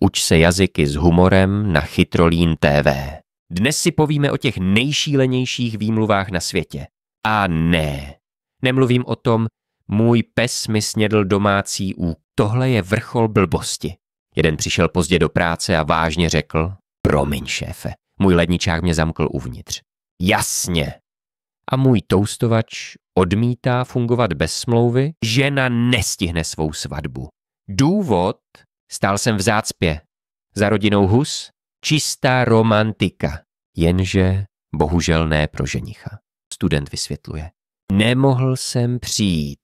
Uč se jazyky s humorem na Chytrolín TV. Dnes si povíme o těch nejšílenějších výmluvách na světě. A ne, nemluvím o tom, můj pes mi snědl domácí úk. Tohle je vrchol blbosti. Jeden přišel pozdě do práce a vážně řekl: promiň, šéfe, můj ledničák mě zamkl uvnitř. Jasně. A můj toustovač odmítá fungovat bez smlouvy, žena nestihne svou svatbu. Důvod? Stál jsem v zácpě. Za rodinou Hus čistá romantika. Jenže bohužel ne pro ženicha. Student vysvětluje. Nemohl jsem přijít.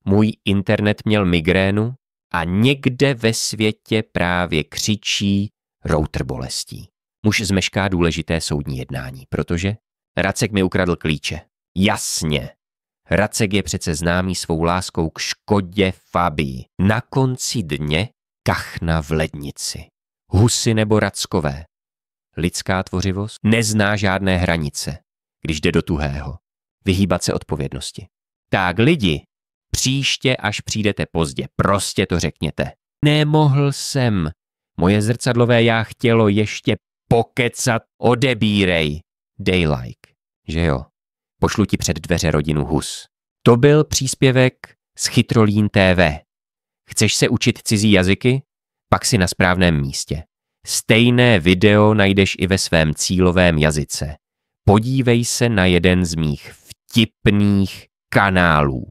Můj internet měl migrénu a někde ve světě právě křičí router bolestí. Muž zmešká důležité soudní jednání, protože Racek mi ukradl klíče. Jasně. Racek je přece známý svou láskou k Škodě Fabii. Na konci dně kachna v lednici. Husy nebo Rackové. Lidská tvořivost nezná žádné hranice, když jde do tuhého. Vyhýbat se odpovědnosti. Tak lidi, příště, až přijdete pozdě, prostě to řekněte. Nemohl jsem. Moje zrcadlové já chtělo ještě pokecat, odebírej. Dej like, že jo? Pošlu ti před dveře rodinu Hus. To byl příspěvek z Chytrolín TV. Chceš se učit cizí jazyky? Pak si na správném místě. Stejné video najdeš i ve svém cílovém jazyce. Podívej se na jeden z mých vtipných kanálů.